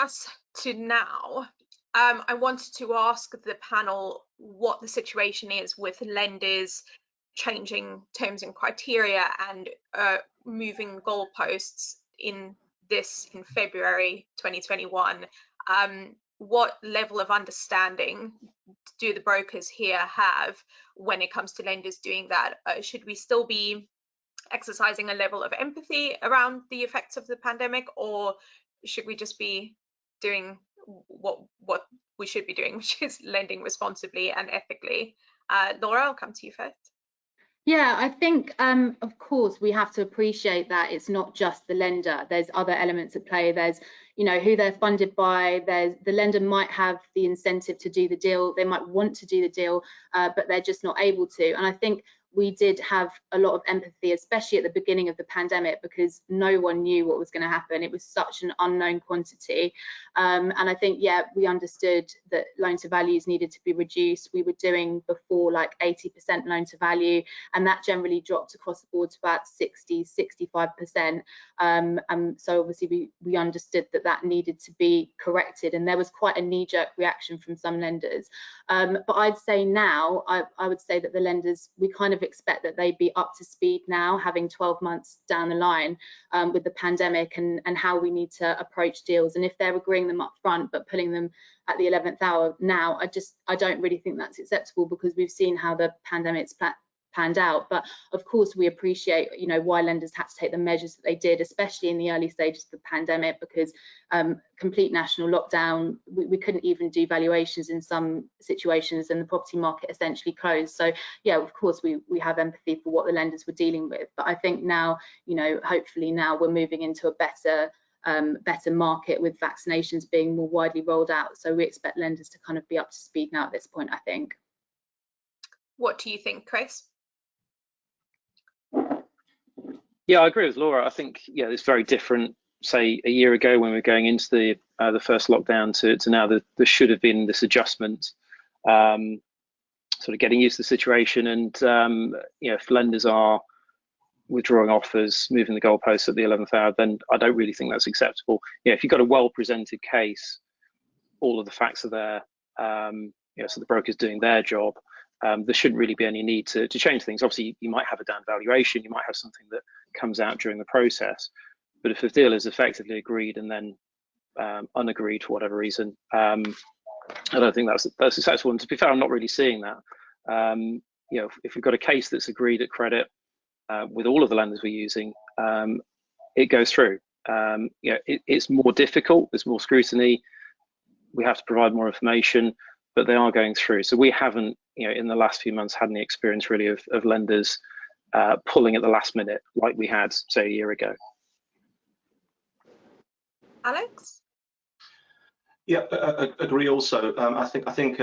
us to now, I wanted to ask the panel what the situation is with lenders changing terms and criteria and moving goalposts in February 2021. What level of understanding do the brokers here have when it comes to lenders doing that? Should we still be exercising a level of empathy around the effects of the pandemic, or should we just be doing what we should be doing, which is lending responsibly and ethically? Laura, I'll come to you first. Yeah, I think, of course, we have to appreciate that it's not just the lender. There's other elements at play. There's, you know, who they're funded by. There's the lender might have the incentive to do the deal. They might want to do the deal, but they're just not able to. And I think we did have a lot of empathy, especially at the beginning of the pandemic, because no one knew what was going to happen. It was such an unknown quantity. And I think, yeah, we understood that loan to values needed to be reduced. We were doing before like 80% loan to value, and that generally dropped across the board to about 60, 65%. So obviously we understood that that needed to be corrected, and there was quite a knee-jerk reaction from some lenders. But I'd say now, I would say that the lenders, we kind of expect that they'd be up to speed now, having 12 months down the line with the pandemic and how we need to approach deals. And if they're agreeing them up front but putting them at the 11th hour now, I don't really think that's acceptable, because we've seen how the pandemic's panned out. But of course we appreciate, you know, why lenders had to take the measures that they did, especially in the early stages of the pandemic, because complete national lockdown, we couldn't even do valuations in some situations, and the property market essentially closed. So yeah, of course we have empathy for what the lenders were dealing with, but I think now, you know, hopefully now we're moving into a better market with vaccinations being more widely rolled out. So we expect lenders to kind of be up to speed now at this point, I think. What do you think, Chris? Yeah, I agree with Laura. I think, yeah, it's very different, say, a year ago when we were going into the first lockdown to now. There should have been this adjustment, sort of getting used to the situation. And, you know, if lenders are withdrawing offers, moving the goalposts at the 11th hour, then I don't really think that's acceptable. Yeah, if you've got a well-presented case, all of the facts are there, you know, so the broker's doing their job. There shouldn't really be any need to change things. Obviously, you might have a down valuation, you might have something that comes out during the process, but if the deal is effectively agreed and then unagreed for whatever reason, I don't think that's acceptable. And to be fair, I'm not really seeing that. You know, if we've got a case that's agreed at credit with all of the lenders we're using, it goes through. You know, it's more difficult, there's more scrutiny, we have to provide more information, but they are going through. So we haven't, you know, in the last few months had any experience really of lenders pulling at the last minute like we had, say, a year ago. Alex? Yeah, agree also. I think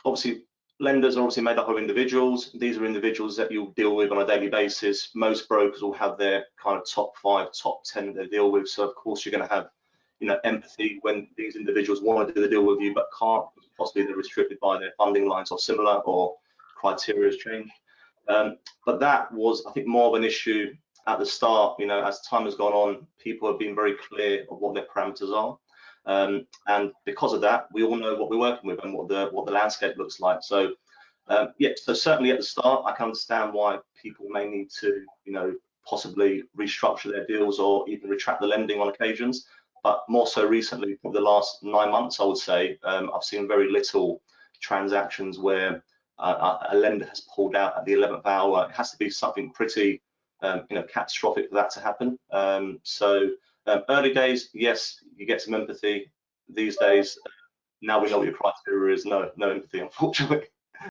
obviously lenders are obviously made up of individuals. These are individuals that you'll deal with on a daily basis. Most brokers will have their kind of top 5, top 10 they deal with. So of course you're going to have, you know, empathy when these individuals want to do the deal with you but can't. Possibly they're restricted by their funding lines or similar, or criteria has changed. But that was, I think, more of an issue at the start. You know, as time has gone on, people have been very clear of what their parameters are. And because of that, we all know what we're working with and what the landscape looks like. So yeah, so certainly at the start, I can understand why people may need to, you know, possibly restructure their deals or even retract the lending on occasions. But more so recently, for the last 9 months, I would say, I've seen very little transactions where a lender has pulled out at the 11th hour. It has to be something pretty, you know, catastrophic for that to happen. So early days, yes, you get some empathy. These days, now we know what your criteria is. No empathy, unfortunately.